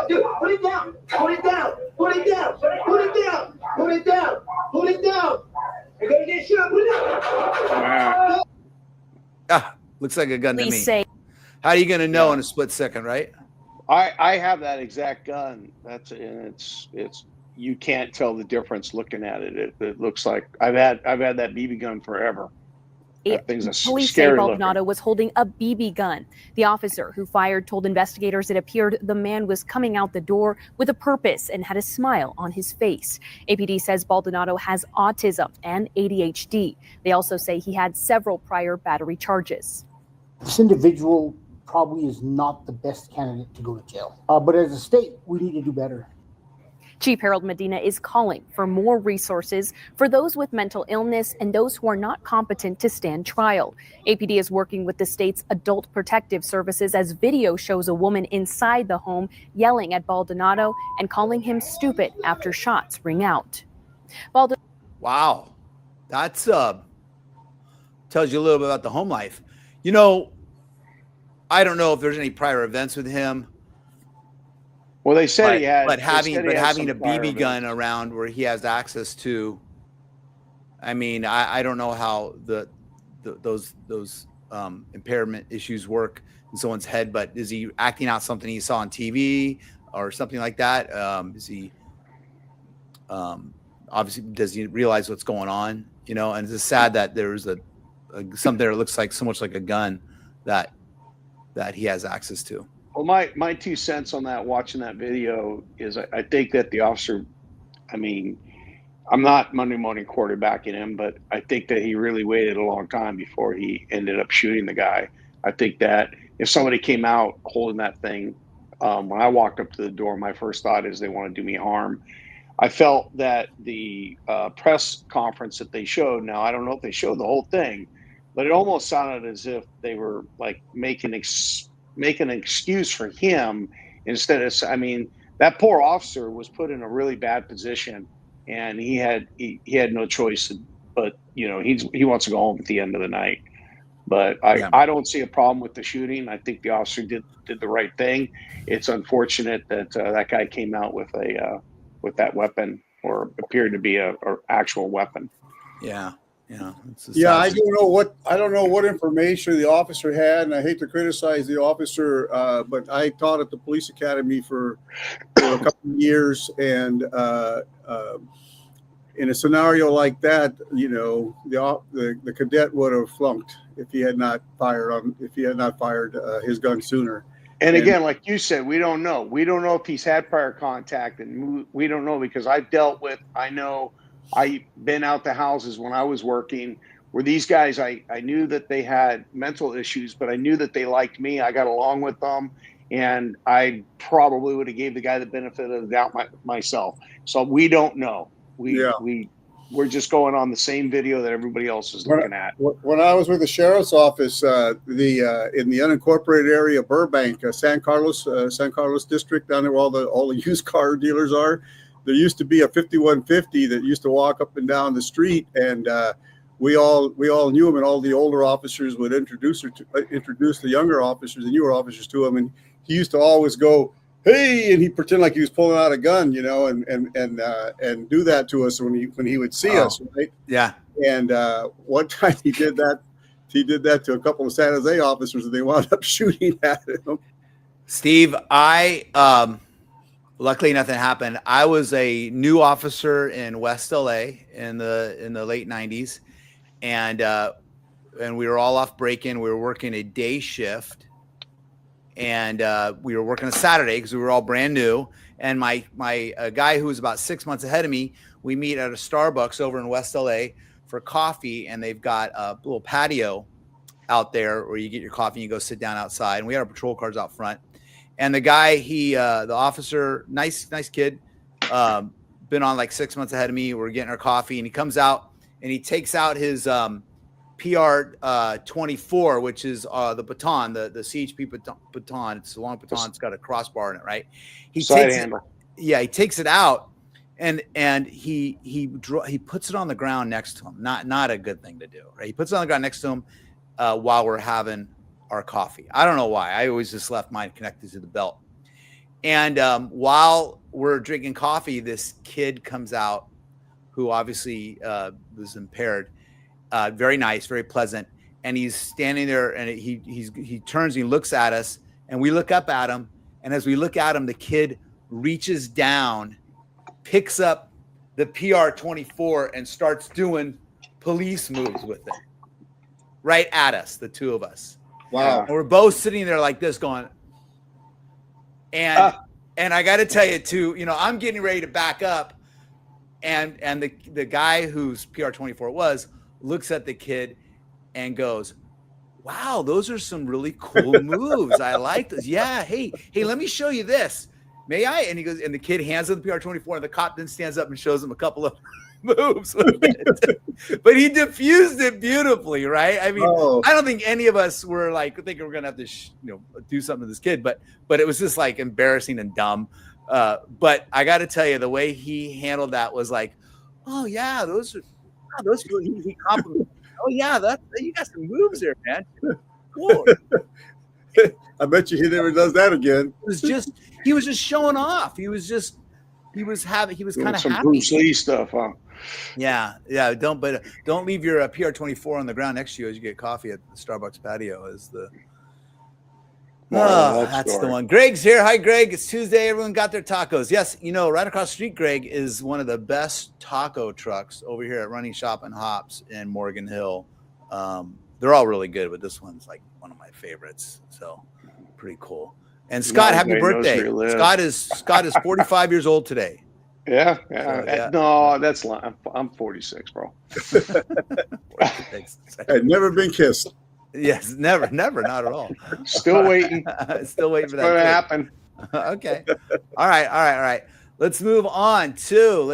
Dude, put it down. Put it down. Put it down. Put it down. Put it down. Put it down. You're gonna get shot. Put it down. Looks like a gun to me. Say, how are you going to know in a split second, right? I have that exact gun. It's you can't tell the difference looking at it. It looks like I've had that BB gun forever. That thing's a police scary say Baldonado looking. was holding a BB gun. The officer who fired told investigators it appeared the man was coming out the door with a purpose and had a smile on his face. APD says Baldonado has autism and ADHD. They also say he had several prior battery charges. This individual probably is not the best candidate to go to jail. But as a state, we need to do better. Chief Harold Medina is calling for more resources for those with mental illness and those who are not competent to stand trial. APD is working with the state's Adult Protective Services as video shows a woman inside the home yelling at Baldonado and calling him stupid after shots ring out. Wow. That's tells you a little bit about the home life. You know, I don't know if there's any prior events with him. Well, they said he had, but having a BB gun around where he has access to, I mean, I don't know how those impairment issues work in someone's head, but is he acting out something he saw on TV or something like that? Is he obviously does he realize what's going on? You know, and it's just sad that there's something that looks like so much like a gun that he has access to. Well, my 2 cents on that, watching that video, is I think that the officer, I mean, I'm not Monday morning quarterbacking him, but I think that he really waited a long time before he ended up shooting the guy. I think that if somebody came out holding that thing, when I walked up to the door, my first thought is they want to do me harm. I felt that the press conference that they showed, now I don't know if they showed the whole thing, but it almost sounded as if they were like making an excuse for him instead of, I mean, that poor officer was put in a really bad position, and he had no choice, but you know, he wants to go home at the end of the night. But I don't see a problem with the shooting. I think the officer did the right thing. It's unfortunate that that guy came out with that weapon, or appeared to be a actual weapon. Yeah. I don't know what information the officer had, and I hate to criticize the officer, but I taught at the police academy for a couple of years, and in a scenario like that, you know, the cadet would have flunked if he had not fired his gun sooner. And again, like you said, we don't know. We don't know if he's had prior contact, and we don't know because I've been out to houses when I was working where these guys, I knew that they had mental issues, but I knew that they liked me. I got along with them, and I probably would have gave the guy the benefit of the doubt myself. So we don't know. We're just going on the same video that everybody else is looking at. When I was with the sheriff's office, in the unincorporated area of Burbank, San Carlos district, down there where all the used car dealers are, there used to be a 5150 that used to walk up and down the street, and we all knew him, and all the older officers would introduce the younger officers and newer officers to him, and he used to always go, "Hey," and he'd pretend like he was pulling out a gun, you know, and do that to us when he would see us, right? Yeah. And one time he did that to a couple of San Jose officers, and they wound up shooting at him. Steve, luckily nothing happened. I was a new officer in West LA in the late 90s, and we were all off break-in. We were working a day shift. And we were working a Saturday because we were all brand new. And my guy who was about 6 months ahead of me, we meet at a Starbucks over in West LA for coffee. And they've got a little patio out there where you get your coffee and you go sit down outside. And we had our patrol cars out front. And the guy, the officer, nice kid, been on like 6 months ahead of me. We're getting our coffee, and he comes out and he takes out his PR 24, which is the baton, the CHP baton. It's a long baton. It's got a crossbar in it, right? He takes it out, and he puts it on the ground next to him. Not a good thing to do, right? He puts it on the ground next to him while we're having our coffee. I don't know why. I always just left mine connected to the belt. And while we're drinking coffee, this kid comes out who obviously was impaired. Very nice, very pleasant. And he's standing there, and he turns and he looks at us, and we look up at him. And as we look at him, the kid reaches down, picks up the PR-24, and starts doing police moves with it right at us, the two of us. Wow. And we're both sitting there like this going, and I got to tell you too, I'm getting ready to back up, and the guy whose PR-24 was looks at the kid and goes, wow, those are some really cool moves. I like this. Yeah. Hey, let me show you this. May I? And he goes, and the kid hands him the PR-24, and the cop then stands up and shows him a couple of moves with it. But he diffused it beautifully, right? I mean, I don't think any of us were like thinking we're gonna have to do something to this kid, but it was just like embarrassing and dumb. But I got to tell you, the way he handled that was like, oh yeah, those he complimented. Oh yeah, you got some moves there, man. Cool. I bet you he never does that again. He was just showing off. He was kind of happy. Some Bruce Lee stuff, huh? Yeah. Don't leave your PR-24 on the ground next to you as you get coffee at the Starbucks patio. That's the one. Greg's here. Hi, Greg. It's Tuesday. Everyone got their tacos. Yes, right across the street, Greg, is one of the best taco trucks over here at Running Shop and Hops in Morgan Hill. They're all really good, but this one's like one of my favorites. So pretty cool. And Scott, happy birthday. Scott is 45 years old today. Yeah. So, no, that's I'm 46, bro. I've never been kissed. Yes, never, not at all. Still waiting. Still waiting for that. It's going to happen. Okay. All right. Let's move on to